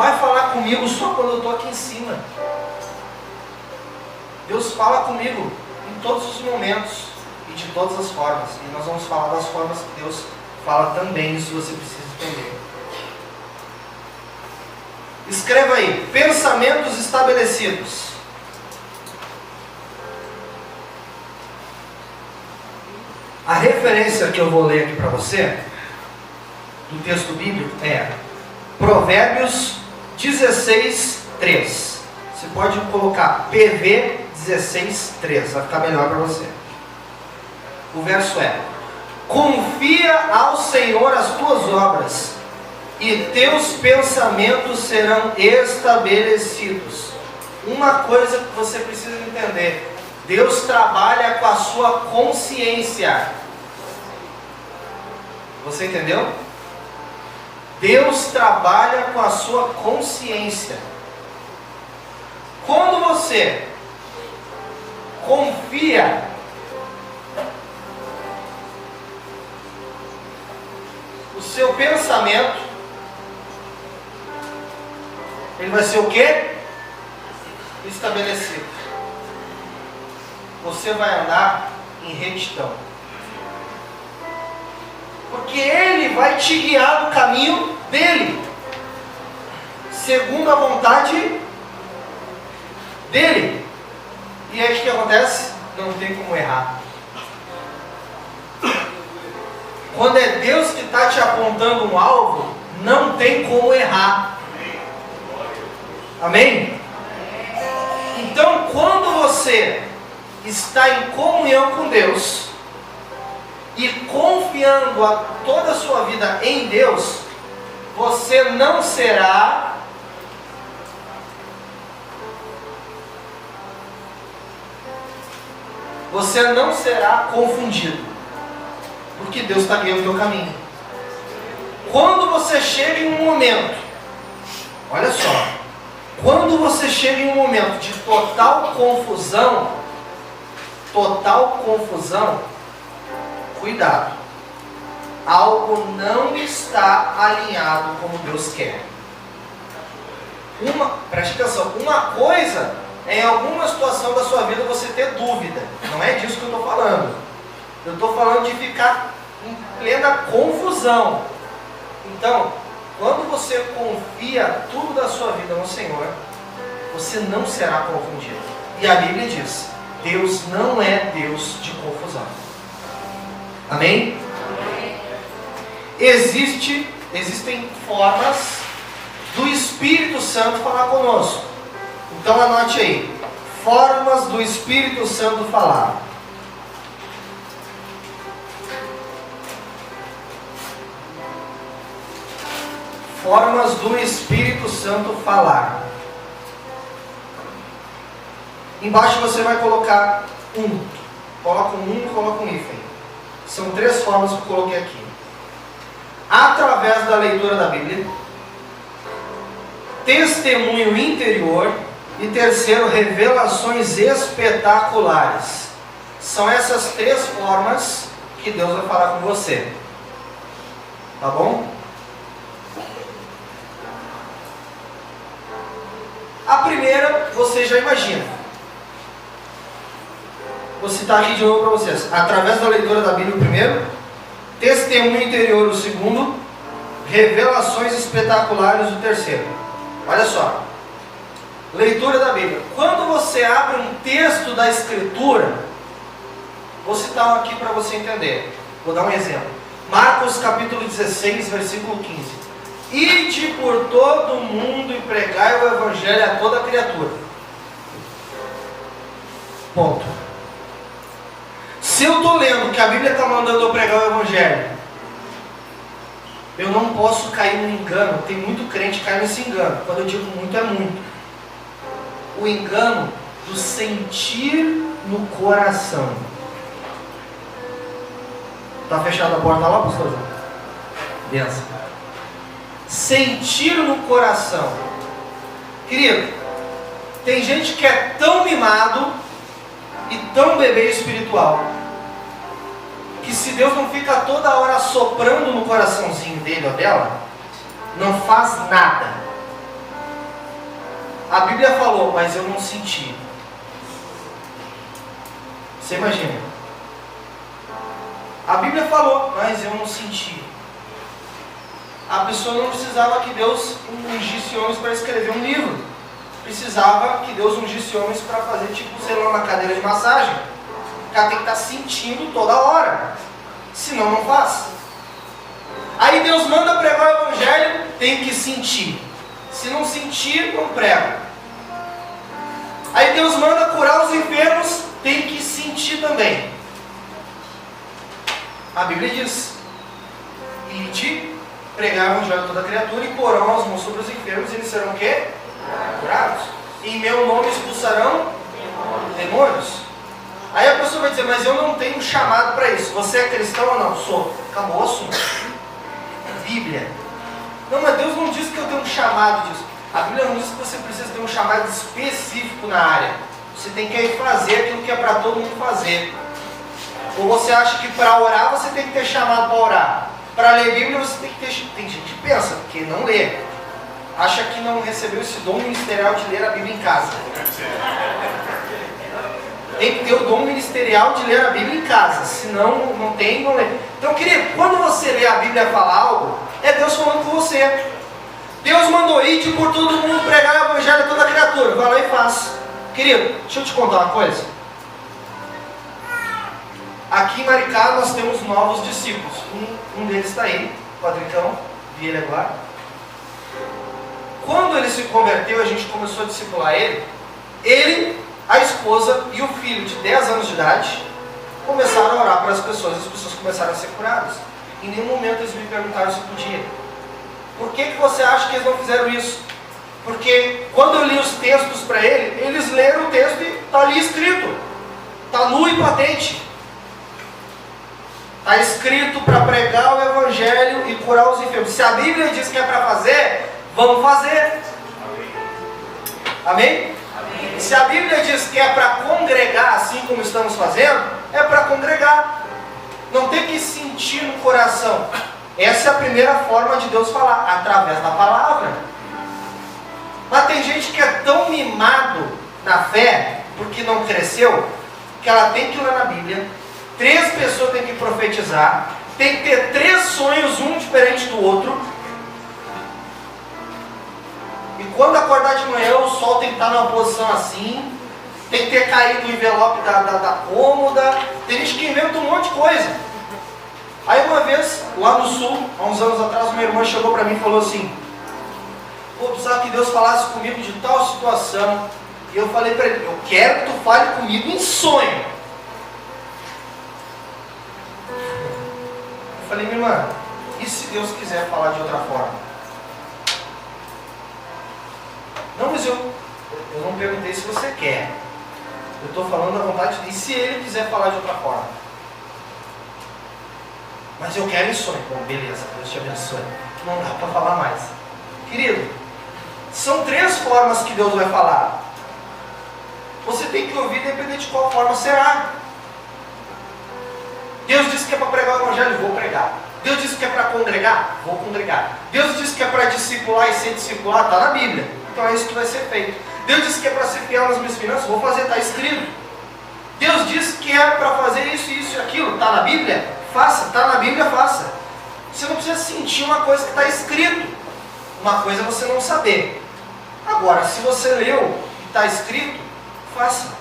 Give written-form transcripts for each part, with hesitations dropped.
vai falar comigo só quando eu estou aqui em cima. Deus fala comigo em todos os momentos e de todas as formas. E nós vamos falar das formas que Deus fala também, isso você precisa entender. Escreva aí, pensamentos estabelecidos. A referência que eu vou ler aqui para você, do texto bíblico, é Provérbios 16, 3. Você pode colocar PV 16, 3, vai ficar melhor para você. O verso é: confia ao Senhor as tuas obras, e teus pensamentos serão estabelecidos. Uma coisa que você precisa entender: Deus trabalha com a sua consciência. Você entendeu? Deus trabalha com a sua consciência. Quando você confia, o seu pensamento, ele vai ser o quê? Estabelecido. Você vai andar em retidão, porque Ele vai te guiar no caminho dEle, segundo a vontade dEle. E aí o que acontece? Não tem como errar. Quando é Deus que está te apontando um alvo, não tem como errar. Amém? Então, quando você está em comunhão com Deus e confiando toda a sua vida em Deus, você não será confundido, porque Deus está guiando o teu caminho. Quando você chega em um momento, olha só, quando você chega em um momento de total confusão, cuidado, algo não está alinhado como Deus quer. Preste atenção, uma coisa é em alguma situação da sua vida você ter dúvida, não é disso que eu estou falando. Eu estou falando de ficar em plena confusão. Então, quando você confia tudo da sua vida no Senhor, você não será confundido. E a Bíblia diz: Deus não é Deus de confusão. Amém? Existem formas do Espírito Santo falar conosco. Então anote aí: formas do Espírito Santo falar. Formas do Espírito Santo falar. Embaixo você vai colocar coloca um e coloca um hífen. São 3 formas que eu coloquei aqui: através da leitura da Bíblia, testemunho interior e terceiro, revelações espetaculares. São essas 3 formas que Deus vai falar com você. Tá bom? A primeira você já imagina. Vou citar aqui de novo para vocês: através da leitura da Bíblia, o primeiro; testemunho interior, o segundo; revelações espetaculares, o terceiro. Olha só, leitura da Bíblia. Quando você abre um texto da Escritura, vou citar aqui para você entender. Vou dar um exemplo. Marcos capítulo 16, versículo 15. Ide por todo o mundo e pregai o Evangelho a toda criatura. Ponto. Se eu estou lendo que a Bíblia está mandando eu pregar o Evangelho, eu não posso cair no engano. Tem muito crente que cai nesse engano. Quando eu digo muito, é muito. O engano do sentir no coração. Está fechada a porta lá, pastor? Benção. Sentir no coração. Querido, tem gente que é tão mimado e tão bebê espiritual, que se Deus não fica toda hora soprando no coraçãozinho dele ou dela, não faz nada. A Bíblia falou, mas eu não senti. Você imagina? A Bíblia falou, mas eu não senti. A pessoa não precisava que Deus ungisse homens para escrever um livro. Precisava que Deus ungisse homens para fazer tipo, sei lá, uma cadeira de massagem. O cara tem que estar sentindo toda hora. Senão não faz. Aí Deus manda pregar o Evangelho, tem que sentir. Se não sentir, não prega. Aí Deus manda curar os enfermos, tem que sentir também. A Bíblia diz: ide pregar o Evangelho a toda criatura e porão as mãos sobre os enfermos e eles serão o quê? Curados. Em meu nome expulsarão demônios. Aí a pessoa vai dizer, mas eu não tenho chamado para isso. Você é cristão ou não? Sou. Acabou o assunto. Bíblia. Não, mas Deus não disse que eu tenho um chamado disso. A Bíblia não diz que você precisa ter um chamado específico na área. Você tem que ir fazer aquilo que é para todo mundo fazer. Ou você acha que para orar você tem que ter chamado para orar. Para ler Bíblia você tem que ter... Tem gente que pensa, que não lê. Acha que não recebeu esse dom ministerial de ler a Bíblia em casa. Tem que ter o dom ministerial de ler a Bíblia em casa. Senão não tem, não lê. Então, querido, quando você lê a Bíblia falar algo, é Deus falando com você. Deus mandou ir por todo mundo pregar o Evangelho a toda criatura. Vai lá e faz. Querido, deixa eu te contar uma coisa. Aqui em Maricá nós temos novos discípulos. Um deles está aí, o Padricão, vi ele agora. Quando ele se converteu, a gente começou a discipular ele, a esposa e o filho de 10 anos de idade começaram a orar para as pessoas começaram a ser curadas. Em nenhum momento eles me perguntaram se podia. Por que você acha que eles não fizeram isso? Porque quando eu li os textos para eles leram o texto e está ali escrito. Está nu e patente. Está escrito para pregar o Evangelho e curar os enfermos. Se a Bíblia diz que é para fazer, vamos fazer. Amém? Amém? Se a Bíblia diz que é para congregar, assim como estamos fazendo, é para congregar. Não tem que sentir no coração. Essa é a primeira forma de Deus falar, através da palavra. Mas tem gente que é tão mimado na fé, porque não cresceu, que ela tem que ler na Bíblia, 3 pessoas têm que profetizar, tem que ter 3 sonhos, um diferente do outro, e quando acordar de manhã o sol tem que estar numa posição assim, tem que ter caído o envelope da cômoda, tem gente que inventa um monte de coisa. Aí uma vez, lá no sul, há uns anos atrás, uma irmã chegou para mim e falou assim: vou precisar que Deus falasse comigo de tal situação. E eu falei para ele: eu quero que tu fale comigo em sonho. Eu falei: minha irmã, e se Deus quiser falar de outra forma? Não, mas eu não perguntei se você quer. Eu estou falando da vontade de Deus. E se Ele quiser falar de outra forma? Mas eu quero em sonho. Bom, beleza, Deus te abençoe. Não dá para falar mais. Querido, são 3 formas que Deus vai falar. Você tem que ouvir independente de qual forma será. Deus disse que é para pregar o Evangelho, vou pregar. Deus disse que é para congregar, vou congregar. Deus disse que é para discipular e ser discipulado, está na Bíblia. Então é isso que vai ser feito. Deus disse que é para ser fiel nas minhas finanças, vou fazer, está escrito. Deus disse que é para fazer isso, isso e aquilo, está na Bíblia? Faça, está na Bíblia, faça. Você não precisa sentir uma coisa que está escrito. Uma coisa é você não saber. Agora, se você leu e está escrito, faça.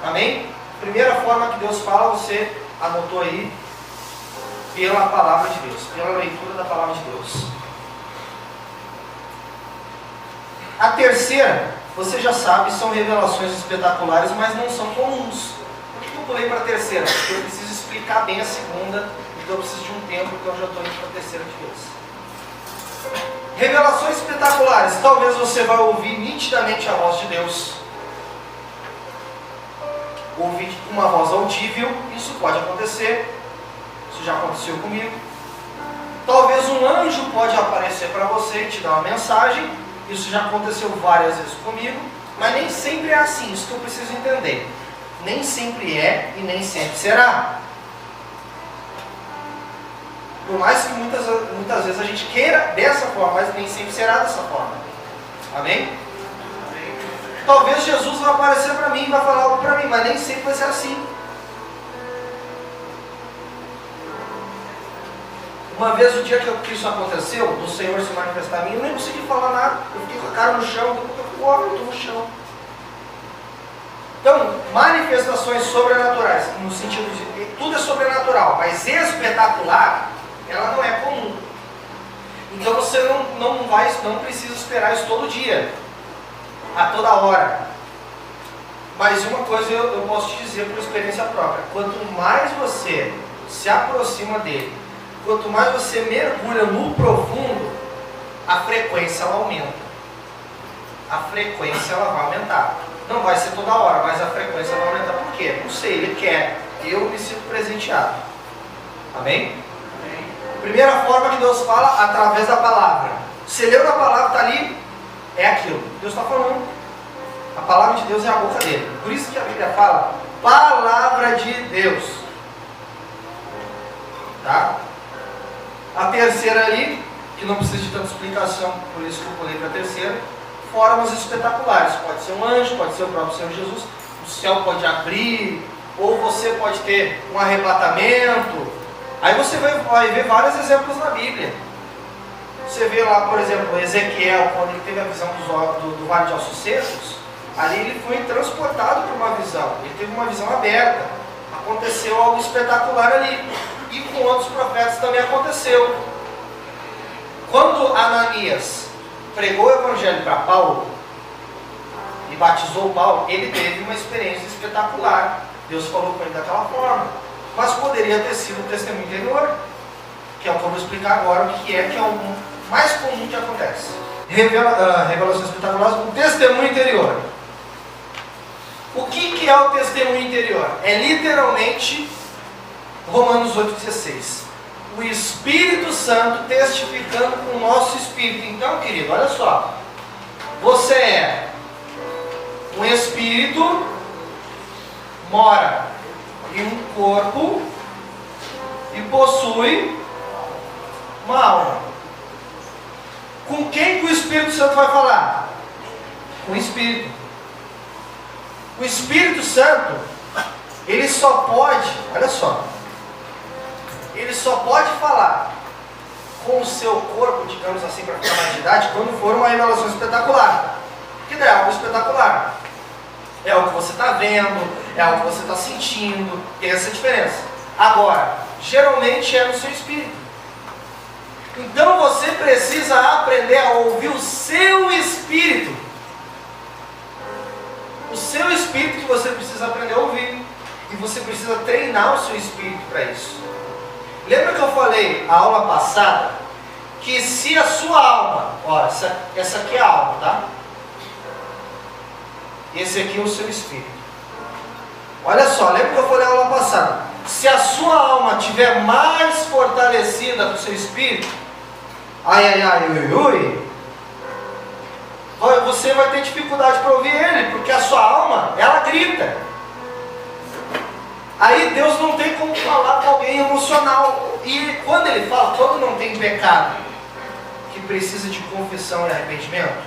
Amém? Primeira forma que Deus fala, você anotou aí, pela palavra de Deus, pela leitura da palavra de Deus. A terceira, você já sabe, são revelações espetaculares, mas não são comuns. Por que eu pulei para a terceira? Porque eu preciso explicar bem a segunda, então eu preciso de um tempo, então eu já estou indo para a terceira de Deus. Revelações espetaculares. Talvez você vai ouvir nitidamente a voz de Deus. Ouvir uma voz audível, isso pode acontecer. Isso já aconteceu comigo. Talvez um anjo pode aparecer para você e te dar uma mensagem. Isso já aconteceu várias vezes comigo. Mas nem sempre é assim, isso que eu preciso entender. Nem sempre é e nem sempre será. Por mais que muitas vezes a gente queira dessa forma, mas nem sempre será dessa forma. Amém? Talvez Jesus vai aparecer para mim e vai falar algo para mim, mas nem sempre vai ser assim. Uma vez, o dia que isso aconteceu, do Senhor se manifestar a mim, eu nem consegui falar nada. Eu fiquei com a cara no chão, eu estou no chão. Então, manifestações sobrenaturais, no sentido de tudo é sobrenatural, mas espetacular, ela não é comum. Então você não precisa esperar isso todo dia, a toda hora. Mas uma coisa eu posso te dizer por experiência própria: quanto mais você se aproxima dele, quanto mais você mergulha no profundo, a frequência ela aumenta. A frequência ela vai aumentar. Não vai ser toda hora, mas a frequência vai aumentar. Por quê? Não sei, ele quer. Eu me sinto presenteado. Amém? Amém. Primeira forma que Deus fala, através da palavra. Você leu na palavra, está ali, é aquilo. Deus está falando. A palavra de Deus é a boca dele. Por isso que a Bíblia fala, palavra de Deus. Tá? A terceira ali, que não precisa de tanta explicação, por isso que eu pulei para a terceira, formas espetaculares. Pode ser um anjo, pode ser o próprio Senhor Jesus, o céu pode abrir, ou você pode ter um arrebatamento. Aí você vai ver vários exemplos na Bíblia. Você vê lá, por exemplo, Ezequiel, quando ele teve a visão do Vale de Ossos Secos, ali ele foi transportado por uma visão, ele teve uma visão aberta. Aconteceu algo espetacular ali. E com outros profetas também aconteceu. Quando Ananias pregou o evangelho para Paulo e batizou Paulo, ele teve uma experiência espetacular. Deus falou com ele daquela forma, mas poderia ter sido um testemunho interior, que é o que eu vou explicar agora, o que é o mais comum que acontece. Revelações espetaculares, um testemunho interior. O que é o testemunho interior? É literalmente Romanos 8,16. O Espírito Santo testificando com o nosso espírito. Então, querido, olha só. Você é um espírito, mora em um corpo e possui uma alma. Com quem que o Espírito Santo vai falar? Com o Espírito. O Espírito Santo, ele só pode, olha só, ele só pode falar com o seu corpo, digamos assim, para ficar mais de idade, quando for uma revelação espetacular. Que não é algo espetacular. É algo que você está vendo, é algo que você está sentindo, tem essa diferença. Agora, geralmente é no seu espírito. Então você precisa aprender a ouvir o seu espírito. O seu espírito que você precisa aprender a ouvir. E você precisa treinar o seu espírito para isso. Lembra que eu falei a aula passada que se a sua alma, ó, essa aqui é a alma, tá? Esse aqui é o seu espírito. Olha só, lembra que eu falei a aula passada? Se a sua alma estiver mais fortalecida do seu espírito, você vai ter dificuldade para ouvir ele, porque a sua alma, ela grita. Aí Deus não tem como falar com alguém emocional. E quando ele fala, quando não tem pecado que precisa de confissão e arrependimento,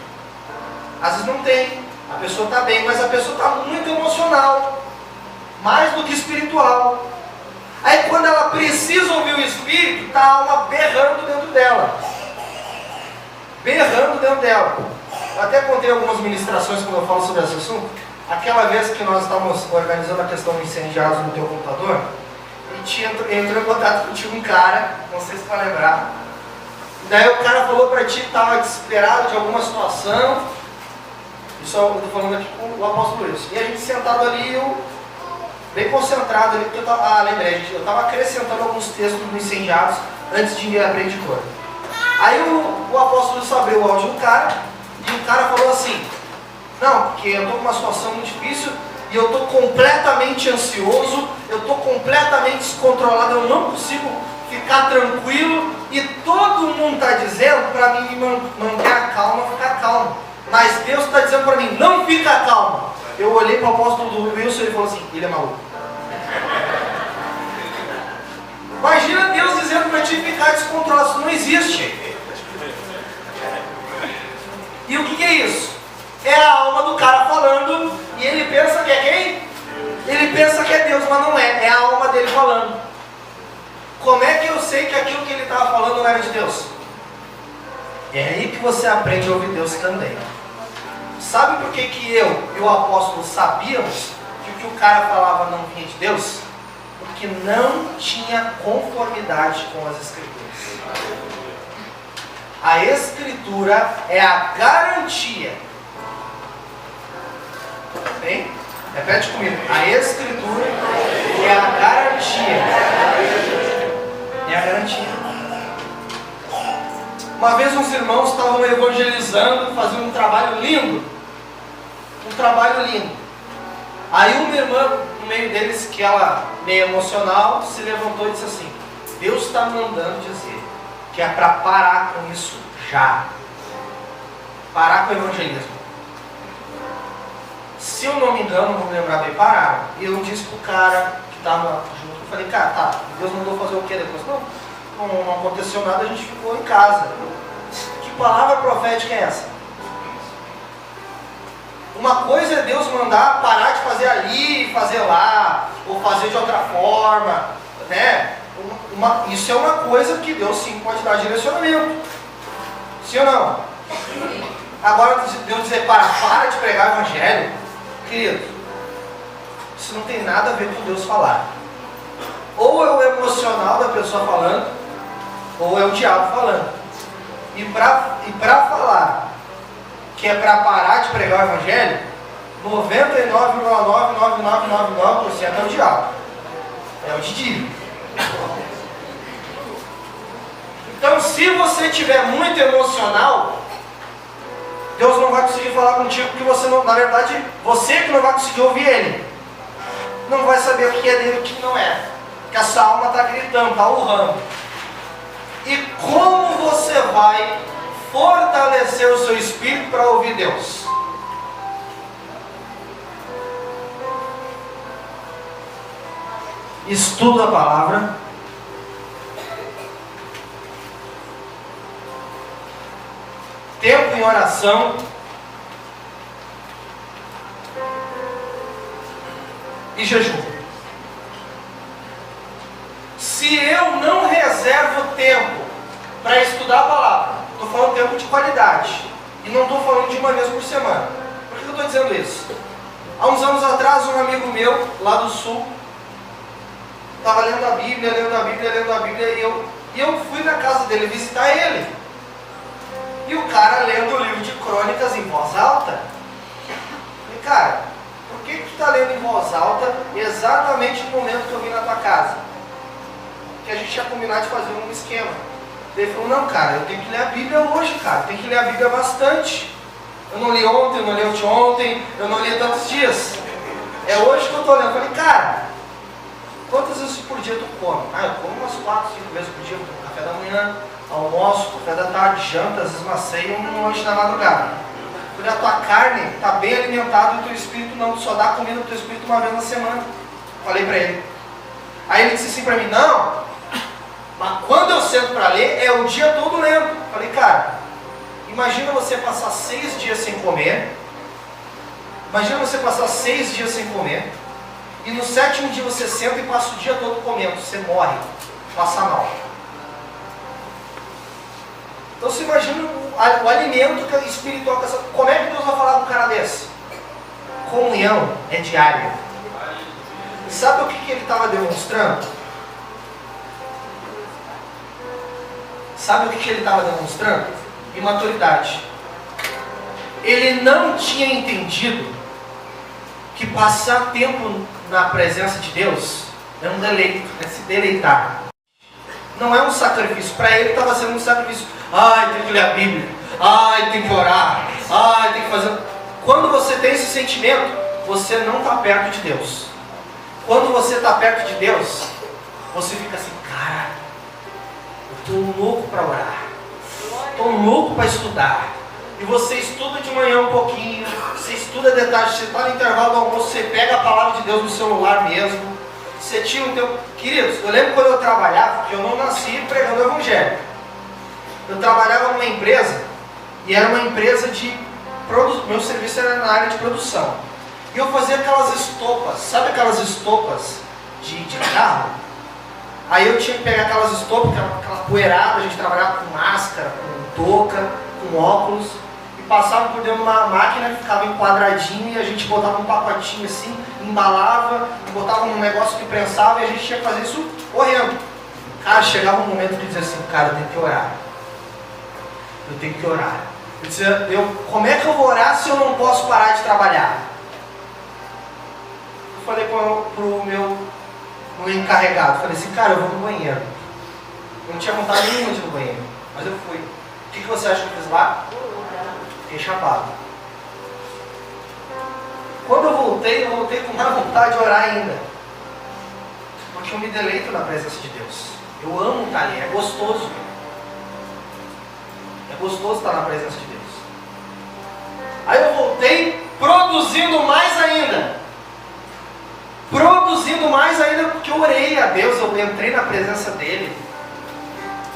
às vezes não tem. A pessoa está bem, mas a pessoa está muito emocional, mais do que espiritual. Aí quando ela precisa ouvir o Espírito, está a alma berrando dentro dela. Berrando dentro dela. Eu até contei algumas ministrações quando eu falo sobre esse assunto. Aquela vez que nós estávamos organizando a questão do incendiários no teu computador, e entrou em contato contigo um cara, não sei se vai lembrar. Daí o cara falou para ti que estava desesperado de alguma situação. Isso eu estou falando aqui com o apóstolo Luiz. E a gente sentado ali, eu bem concentrado ali, porque eu estava, lembrei, eu estava acrescentando alguns textos no incendiários antes de me abrir de cor. Aí o apóstolo Luiz abriu o áudio do cara, e o cara falou assim: não, porque eu estou com uma situação muito difícil e eu estou completamente ansioso, eu estou completamente descontrolado, eu não consigo ficar tranquilo e todo mundo está dizendo para mim manter a calma, ficar calmo. Mas Deus está dizendo para mim, não fica calmo. Eu olhei para o apóstolo do Wilson e ele falou assim, ele é maluco. Imagina Deus dizendo para ti ficar descontrolado, isso não existe. E o que é isso? É a alma do cara falando falando e ele pensa que é quem? Ele pensa que é Deus, mas não é. É a alma dele falando. Como é que eu sei que aquilo que ele estava falando não era de Deus? É aí que você aprende a ouvir Deus também. Sabe por que eu e o apóstolo sabíamos que o que o cara falava não vinha de Deus? Porque não tinha conformidade com as Escrituras. A Escritura é a garantia. Bem? Repete comigo. A Escritura é a garantia. É a garantia. Uma vez uns irmãos estavam evangelizando, fazendo um trabalho lindo. Um trabalho lindo. Aí uma irmã, no meio deles, que ela, meio emocional, se levantou e disse assim: Deus está mandando dizer que é para parar com isso já. Parar com o evangelismo. Se eu não me engano, não me lembrar bem, pararam. E eu disse pro cara que estava junto, eu falei, cara, tá, Deus mandou fazer o quê depois? Não aconteceu nada, a gente ficou em casa. Que palavra profética é essa? Uma coisa é Deus mandar parar de fazer ali e fazer lá, ou fazer de outra forma, né? Isso é uma coisa que Deus sim pode dar direcionamento. Sim ou não? Agora Deus dizer para de pregar o evangelho, querido, isso não tem nada a ver com Deus falar. Ou é o emocional da pessoa falando, ou é o diabo falando. E para falar que é para parar de pregar o evangelho, 99,99999% é o diabo. É o Didi. Então, se você estiver muito emocional, Deus não vai conseguir falar contigo, porque você não, na verdade, você que não vai conseguir ouvir Ele. Não vai saber o que é dele e o que não é. Porque a sua alma está gritando, está urrando. E como você vai fortalecer o seu espírito para ouvir Deus? Estuda a palavra. Tempo em oração. E jejum. Se eu não reservo tempo para estudar a palavra, estou falando tempo de qualidade, e não estou falando de uma vez por semana. Por que eu estou dizendo isso? Há uns anos atrás, um amigo meu, lá do sul, estava lendo a Bíblia, e eu fui na casa dele visitar ele. E o cara lendo o livro de crônicas em voz alta. E cara, por que tu está lendo em voz alta exatamente no momento que eu vim na tua casa? Que a gente ia combinar de fazer um esquema. Ele falou, não cara, eu tenho que ler a Bíblia hoje, cara. Tem que ler a Bíblia bastante. Eu não li ontem, eu não li anteontem, eu não li tantos dias. É hoje que eu estou lendo. Eu falei, cara, quantas vezes por dia tu come? Ah, eu como umas 4, 5 vezes por dia. Eu tomo café da manhã, almoço, café da tarde, janta, às vezes uma ceia e um lanche da madrugada. Porque a tua carne está bem alimentada e o teu espírito não. Tu só dá comida pro teu espírito uma vez na semana. Falei para ele. Aí ele disse assim para mim, não, mas quando eu sento para ler, é o dia todo lendo. Falei, cara, imagina você passar 6 dias sem comer. Imagina você passar 6 dias sem comer. E no 7º dia você senta e passa o dia todo comendo. Você morre, passa mal. Então você imagina o alimento espiritual. Como é que Deus vai falar com um cara desse? Comunhão é diária. Sabe o que ele estava demonstrando? Sabe o que ele estava demonstrando? Imaturidade. Ele não tinha entendido que passar tempo na presença de Deus é um deleite, é se deleitar. Não é um sacrifício. Para ele estava sendo um sacrifício. Ai, tem que ler a Bíblia. Ai, tem que orar. Ai, tem que fazer. Quando você tem esse sentimento, você não está perto de Deus. Quando você está perto de Deus, você fica assim, cara, eu estou louco para orar. Estou louco para estudar. E você estuda de manhã um pouquinho, você estuda de tarde, você está no intervalo do almoço, você pega a palavra de Deus no celular mesmo, você tira o teu... Queridos, eu lembro quando eu trabalhava, porque eu não nasci pregando o evangelho. Eu trabalhava numa empresa, e era uma empresa de... Meu serviço era na área de produção. E eu fazia aquelas estopas, sabe aquelas estopas de carro? Aí eu tinha que pegar aquelas estopas, aquela poeirada, a gente trabalhava com máscara, com touca, com óculos, e passava por dentro de uma máquina que ficava em quadradinho, e a gente botava um pacotinho assim, embalava, e botava um negócio que prensava, e a gente tinha que fazer isso correndo. Cara, chegava um momento que dizia assim, cara, eu tenho que orar. Eu tenho que orar. Eu dizia, como é que eu vou orar se eu não posso parar de trabalhar? Eu falei pro meu encarregado, falei assim, cara, eu vou no banheiro. Eu não tinha vontade nenhuma de ir no banheiro, mas eu fui. O que você acha que eu fiz lá? Fiquei chapado. Quando eu voltei com mais vontade de orar ainda. Porque eu me deleito na presença de Deus. Eu amo estar ali, é gostoso. É gostoso estar na presença de Deus. Aí eu voltei produzindo mais ainda. Produzindo mais ainda porque eu orei a Deus, eu entrei na presença dEle.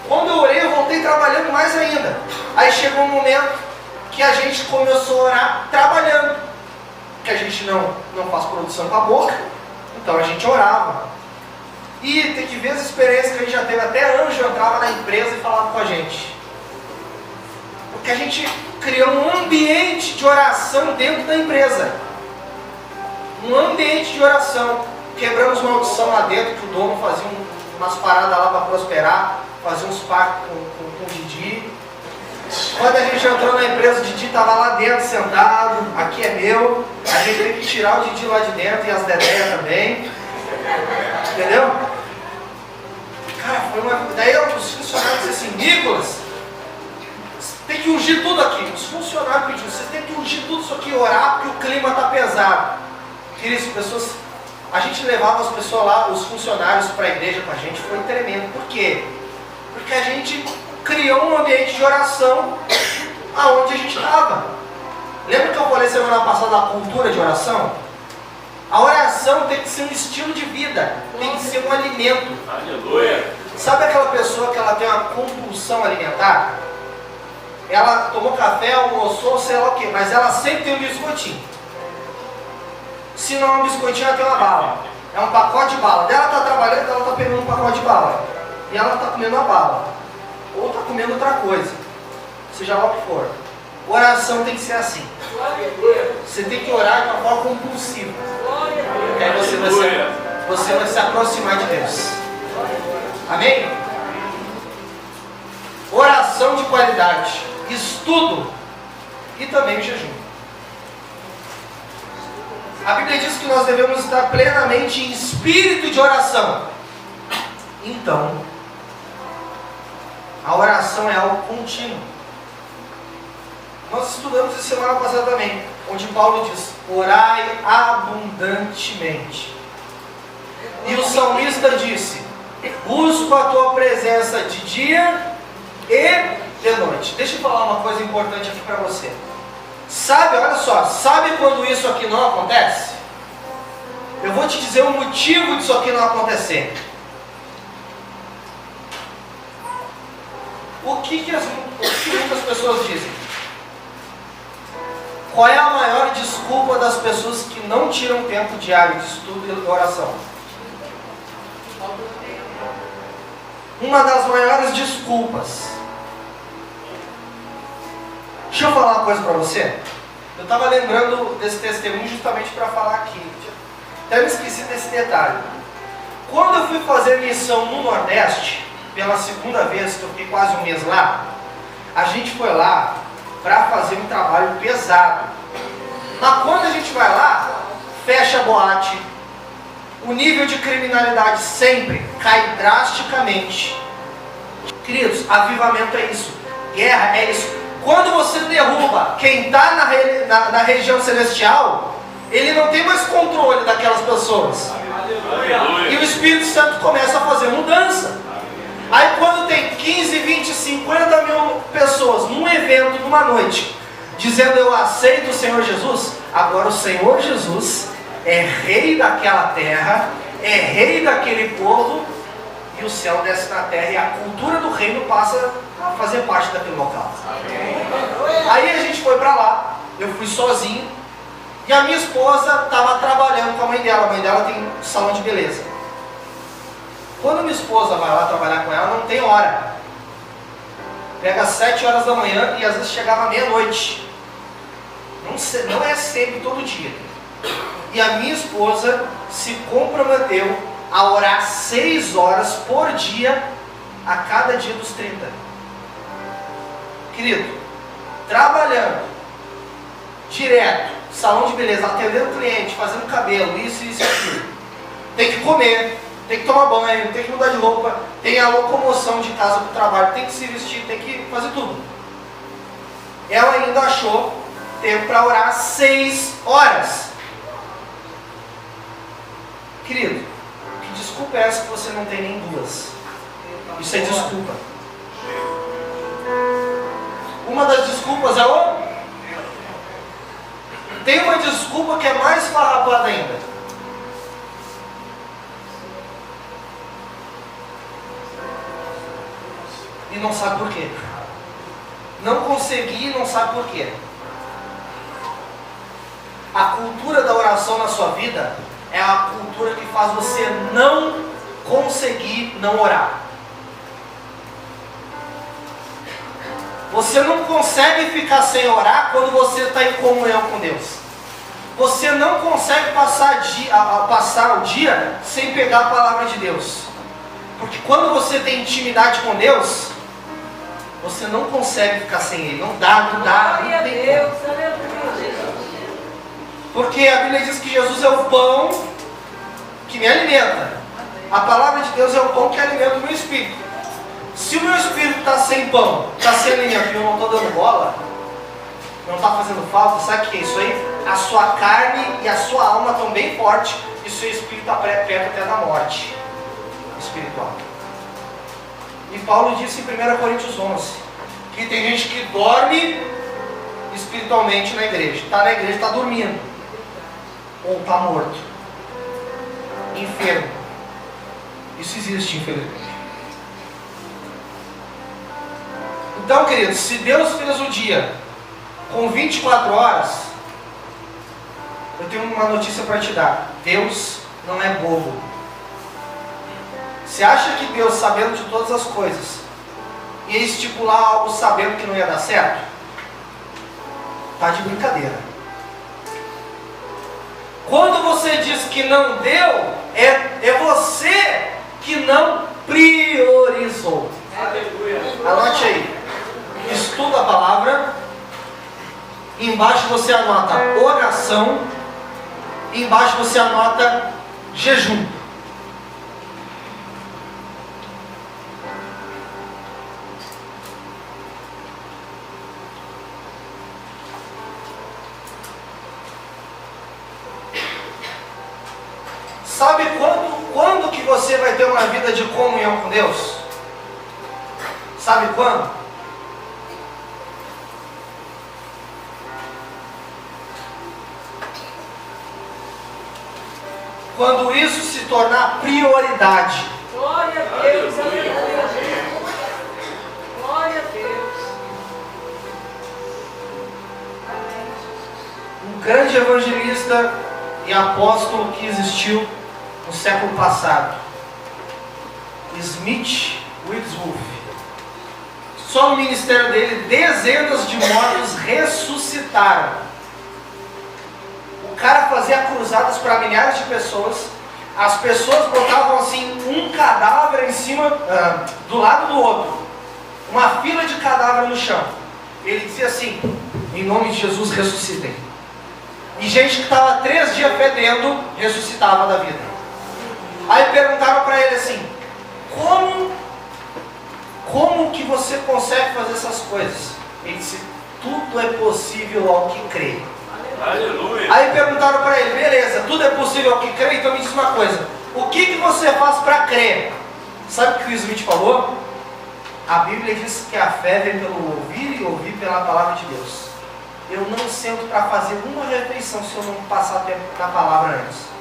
Quando eu orei, eu voltei trabalhando mais ainda. Aí chegou um momento que a gente começou a orar trabalhando. Porque a gente não faz produção com a boca, então a gente orava. E tem que ver as experiências que a gente já teve. Até anjo entrava na empresa e falava com a gente. Porque a gente criou um ambiente de oração dentro da empresa. Um ambiente de oração. Quebramos maldição lá dentro, que o dono fazia umas paradas lá para prosperar, fazia uns pactos com o Didi. Quando a gente entrou na empresa, o Didi estava lá dentro sentado, aqui é meu, a gente teve que tirar o Didi lá de dentro e as Dedéias também. Entendeu? Cara, foi uma... Daí os funcionários disseram assim, Nicolas, tem que ungir tudo aqui. Os funcionários pediram, vocês têm que ungir tudo isso aqui, orar, porque o clima está pesado. Queridos, pessoas, a gente levava as pessoas lá, os funcionários para a igreja com a gente, foi tremendo. Por quê? Porque a gente criou um ambiente de oração aonde a gente estava. Lembra que eu falei semana passada da cultura de oração? A oração tem que ser um estilo de vida, tem que ser um alimento. Aleluia! Sabe aquela pessoa que ela tem uma compulsão alimentar? Ela tomou café, almoçou, sei lá o que, mas ela sempre tem um biscoitinho. Se não é um biscoitinho, ela tem uma bala. É um pacote de bala. Ela está trabalhando, ela está pegando um pacote de bala. E ela está comendo uma bala. Ou está comendo outra coisa. Seja lá o que for. Oração tem que ser assim. Você tem que orar de uma forma compulsiva. Porque aí você vai se aproximar de Deus. Amém? Oração de qualidade. Estudo. E também o jejum. A Bíblia diz que nós devemos estar plenamente em espírito de oração. Então, a oração é algo contínuo. Nós estudamos isso semana passada também, onde Paulo diz, orai abundantemente. E o salmista disse, busco a tua presença de dia e de noite. Deixa eu falar uma coisa importante aqui para você. Sabe, olha só, sabe quando isso aqui não acontece? Eu vou te dizer o motivo disso aqui não acontecer. O que muitas pessoas dizem? Qual é a maior desculpa das pessoas que não tiram tempo diário de estudo e oração? Uma das maiores desculpas. Deixa eu falar uma coisa para você. Eu estava lembrando desse testemunho justamente para falar aqui. Até me esqueci desse detalhe. Quando eu fui fazer missão no Nordeste, pela segunda vez, que eu fiquei quase um mês lá, a gente foi lá para fazer um trabalho pesado. Mas quando a gente vai lá, fecha a boate, o nível de criminalidade sempre cai drasticamente. Queridos, avivamento é isso, guerra é isso. Quando você derruba quem está na região celestial, ele não tem mais controle daquelas pessoas. Aleluia. E o Espírito Santo começa a fazer mudança. Aí quando tem 15, 20, 50 mil pessoas num evento, numa noite, dizendo eu aceito o Senhor Jesus, agora o Senhor Jesus é rei daquela terra, é rei daquele povo, e o céu desce na terra e a cultura do reino passa a fazer parte daquele local. Aí a gente foi para lá, eu fui sozinho, E a minha esposa estava trabalhando com a mãe dela tem um salão de beleza. Quando minha esposa vai lá trabalhar com ela, não tem hora. Pega às 7 horas da manhã e às vezes chegava meia-noite. Não é sempre, todo dia. E a minha esposa se comprometeu a orar 6 horas por dia, a cada dia dos 30. Querido, trabalhando, direto, salão de beleza, atendendo cliente, fazendo cabelo, isso, aquilo. Tem que comer, tem que tomar banho, tem que mudar de roupa, tem a locomoção de casa para o trabalho, tem que se vestir, tem que fazer tudo. Ela ainda achou tempo para orar 6 horas. Querido, que desculpa é essa que você não tem nem 2? Isso é desculpa. Uma das desculpas é o... Tem uma desculpa que é mais farrapada ainda. E não sabe por quê. Não consegui e não sabe por quê. A cultura da oração na sua vida é a cultura que faz você não conseguir não orar. Você não consegue ficar sem orar quando você está em comunhão com Deus. Você não consegue passar o dia sem pegar a palavra de Deus. Porque quando você tem intimidade com Deus, você não consegue ficar sem Ele. Não dá, não tem como. Porque a Bíblia diz que Jesus é o pão que me alimenta. A palavra de Deus é o pão que alimenta o meu espírito. Se o meu espírito está sem pão, está sem alimento e eu não estou dando bola, não está fazendo falta, sabe o que é isso aí? A sua carne e a sua alma estão bem fortes e o seu espírito está perto até da morte espiritual. E Paulo disse em 1 Coríntios 11 que tem gente que dorme espiritualmente na igreja. Está na igreja, está dormindo. Ou está morto. Enfermo. Isso existe, infelizmente. Então, queridos, se Deus fez o dia com 24 horas, eu tenho uma notícia para te dar. Deus não é bobo. Você acha que Deus, sabendo de todas as coisas, ia estipular algo sabendo que não ia dar certo? Tá de brincadeira. Quando você diz que não deu, é você que não priorizou. Aleluia. Anote aí. Estuda a palavra. Embaixo você anota oração. Embaixo você anota jejum. Sabe quando que você vai ter uma vida de comunhão com Deus? Sabe quando? Quando isso se tornar prioridade. Glória a Deus, aleluia. Glória a Deus. Um grande evangelista e apóstolo que existiu no século passado, Smith Wigglesworth. Só no ministério dele, dezenas de mortos ressuscitaram. O cara fazia cruzadas para milhares de pessoas. As pessoas botavam assim um cadáver em cima, do lado do outro. Uma fila de cadáver no chão. Ele dizia assim: em nome de Jesus, ressuscitem. E gente que estava 3 dias fedendo, ressuscitava da vida. Aí perguntaram para ele assim: como que você consegue fazer essas coisas? Ele disse: tudo é possível ao que crê. Aleluia. Aí perguntaram para ele: beleza, tudo é possível ao que crê, então me diz uma coisa, o que você faz para crer? Sabe o que o Smith falou? A Bíblia diz que a fé vem pelo ouvir e ouvir pela palavra de Deus. Eu não sento para fazer uma refeição se eu não passar tempo na palavra antes.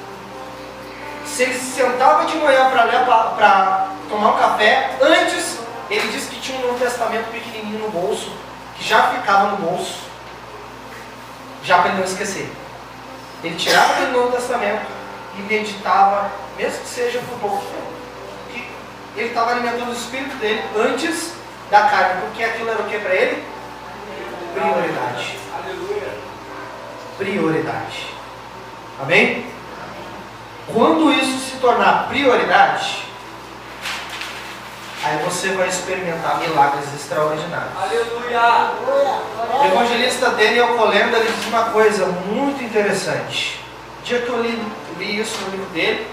Se ele se sentava de manhã para tomar um café, antes ele disse que tinha um Novo Testamento pequenininho no bolso, que já ficava no bolso, já para ele não esquecer. Ele tirava do Novo Testamento e meditava, mesmo que seja por pouco tempo. Que ele estava alimentando o espírito dele antes da carne, porque aquilo era o que para ele? Prioridade. Prioridade. Amém? Quando isso se tornar prioridade, aí você vai experimentar milagres extraordinários. Aleluia! O evangelista Daniel Kolenda, ele diz uma coisa muito interessante. O dia que eu li isso no livro dele,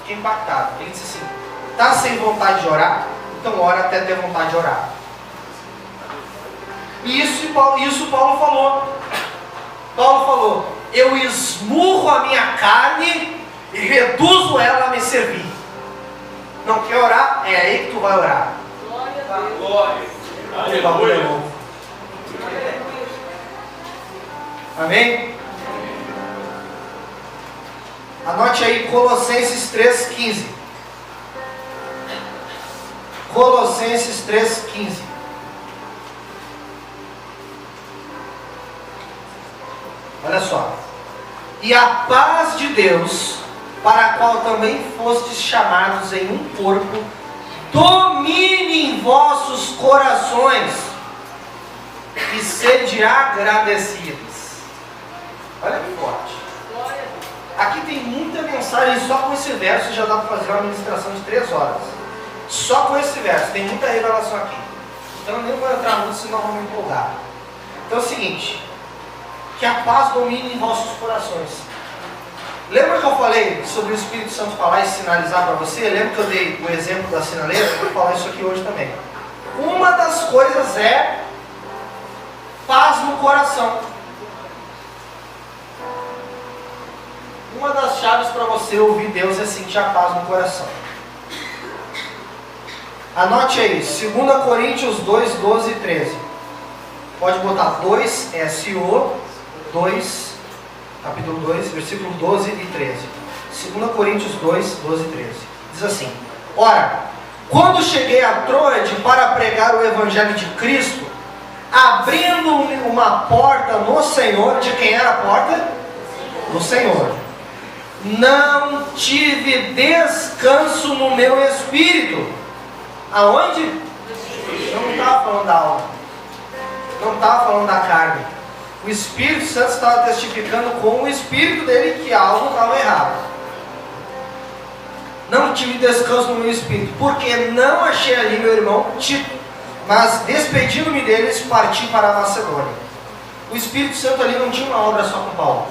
fiquei impactado. Ele disse assim: está sem vontade de orar? Então ora até ter vontade de orar. E isso Paulo falou. Paulo falou: eu esmurro a minha carne e reduzo ela a me servir. Não quer orar? É aí que tu vai orar. Glória! Aleluia! Amém? Anote aí Colossenses 3,15. Colossenses 3,15. Olha só. E a paz de Deus, para a qual também fostes chamados em um corpo, domine em vossos corações e sede agradecidos. Olha que forte. Aqui tem muita mensagem, só com esse verso já dá para fazer uma ministração de 3 horas. Só com esse verso, tem muita revelação aqui. Então eu nem vou entrar muito, senão vou me empolgar. Então é o seguinte: que a paz domine em vossos corações. Lembra que eu falei sobre o Espírito Santo falar e sinalizar para você? Lembra que eu dei o exemplo da sinaleira? Eu vou falar isso aqui hoje também. Uma das coisas é paz no coração. Uma das chaves para você ouvir Deus é sentir a paz no coração. Anote aí, 2 Coríntios 2, 12 e 13. Pode botar 2, SO, 2, capítulo 2, versículo 12 e 13. 2 Coríntios 2, 12 e 13. Diz assim: ora, quando cheguei a Troade para pregar o Evangelho de Cristo, abrindo uma porta no Senhor, de quem era a porta? Do Senhor. Não tive descanso no meu espírito. Aonde? Não estava falando da alma. Não estava falando da carne. O Espírito Santo estava testificando com o espírito dele que algo estava errado. Não tive descanso no meu espírito, porque não achei ali meu irmão Tito, mas despedindo-me deles, parti para a Macedônia. O Espírito Santo ali não tinha uma obra só com Paulo.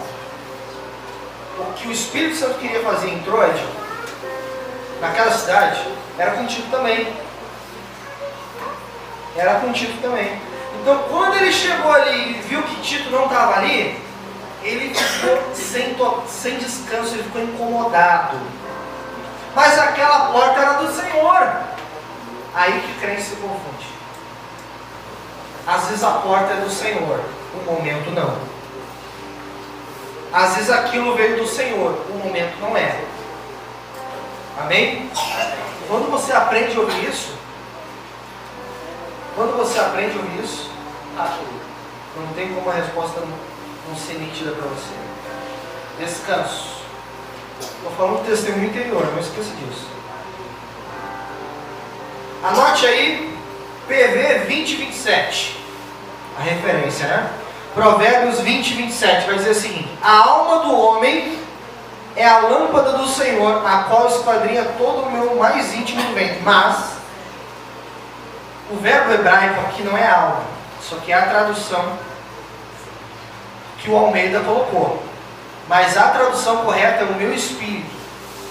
O que o Espírito Santo queria fazer em Troade, naquela cidade, era contigo também. Era contigo também. Então, quando ele chegou ali e viu que Tito não estava ali, ele ficou sem descanso, ele ficou incomodado. Mas aquela porta era do Senhor. Aí que crente se confunde. Às vezes a porta é do Senhor, o momento não. Às vezes aquilo veio do Senhor, o momento não é. Amém? Quando você aprende a ouvir isso, não tem como a resposta não ser nítida para você. Descanso. Estou falando do testemunho interior, não esqueça disso. Anote aí, PV 20:27. A referência, né? Provérbios 20:27 vai dizer o seguinte: a alma do homem é a lâmpada do Senhor, a qual esquadrinha todo o meu mais íntimo ventre. Mas o verbo hebraico aqui não é alma, só que é a tradução que o Almeida colocou. Mas a tradução correta é o meu espírito.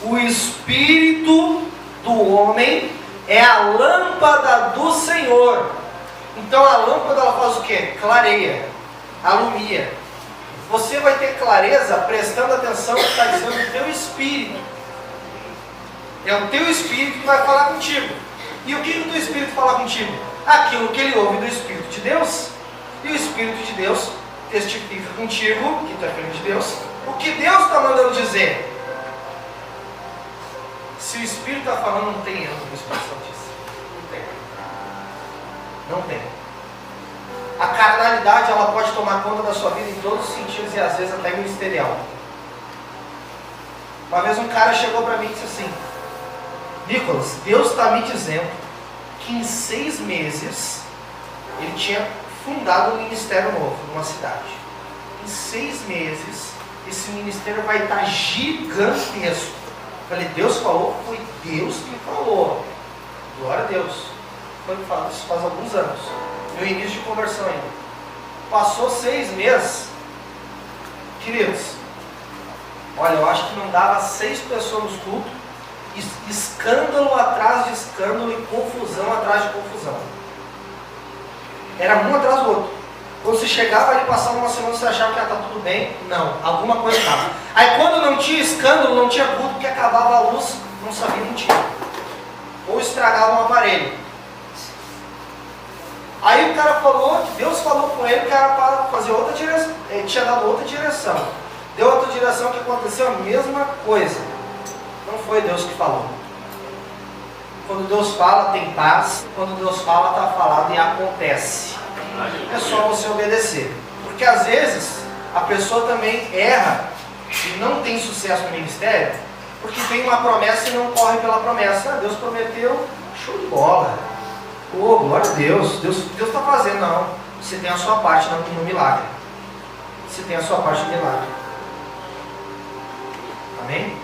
O espírito do homem é a lâmpada do Senhor. Então a lâmpada ela faz o quê? Clareia, alumia. Você vai ter clareza prestando atenção no que está dizendo o teu espírito. É o teu espírito que vai falar contigo. E o que o teu espírito fala contigo? Aquilo que ele ouve do Espírito de Deus. E o Espírito de Deus testifica contigo, que tu é filho de Deus, o que Deus está mandando dizer. Se o Espírito está falando, não tem erro no Espírito Santo disso. Não tem. Não tem. A carnalidade, ela pode tomar conta da sua vida em todos os sentidos e às vezes até ministerial. Uma vez um cara chegou para mim e disse assim: Nicolas, Deus está me dizendo que em 6 meses ele tinha fundado um ministério novo numa cidade. Em 6 meses esse ministério vai estar gigantesco. Eu falei, Deus falou? Foi Deus que falou. Glória a Deus. Foi falado isso faz alguns anos. Meu início de conversão ainda. Passou 6 meses. Queridos, olha, eu acho que não dava 6 pessoas nos cultos. Escândalo atrás de escândalo e confusão atrás de confusão. Era um atrás do outro. Quando você chegava ali, passava uma semana, você achava que ia estar tudo bem? Não, alguma coisa estava. Aí quando não tinha escândalo, não tinha culto, porque acabava a luz, não sabia mentir. Ou estragava um aparelho. Aí o cara falou, Deus falou com ele que era para fazer outra direção. Ele tinha dado outra direção. Deu outra direção, que aconteceu a mesma coisa. Não foi Deus que falou. Quando Deus fala, tem paz. Quando Deus fala, está falado e acontece. É só você obedecer. Porque às vezes a pessoa também erra e não tem sucesso no ministério porque tem uma promessa e não corre pela promessa. Deus prometeu, show de bola. Oh, glória a Deus. Deus está fazendo. Não, você tem a sua parte no milagre. Você tem a sua parte no milagre. Amém?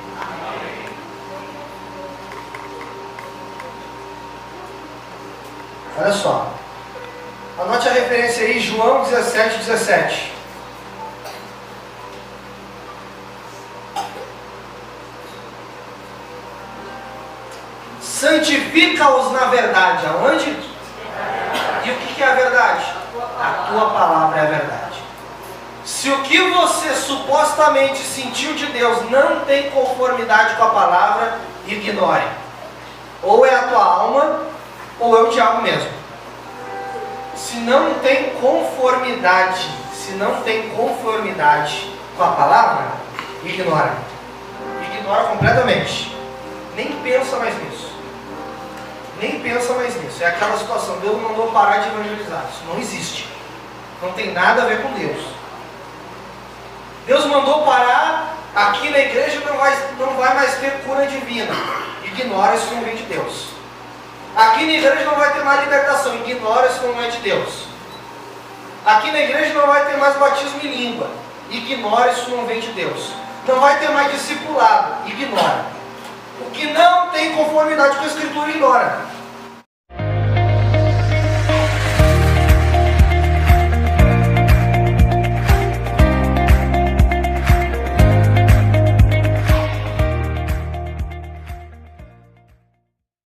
Olha só. Anote a referência aí, João 17:17. Santifica-os na verdade. Aonde? E o que é a verdade? A tua palavra é a verdade. Se o que você supostamente sentiu de Deus não tem conformidade com a palavra, ignore. Ou é a tua alma, ou é o diabo mesmo. Se não tem conformidade com a palavra, ignora. Ignora completamente. Nem pensa mais nisso. É aquela situação, Deus mandou parar de evangelizar. Isso não existe. Não tem nada a ver com Deus. Deus mandou parar, aqui na igreja não vai mais ter cura divina. Ignora, isso não vem de Deus. Aqui na igreja não vai ter mais libertação. Ignora, isso não é de Deus. Aqui na igreja não vai ter mais batismo em língua. Ignora, isso não vem de Deus. Não vai ter mais discipulado. Ignora. O que não tem conformidade com a Escritura, ignora.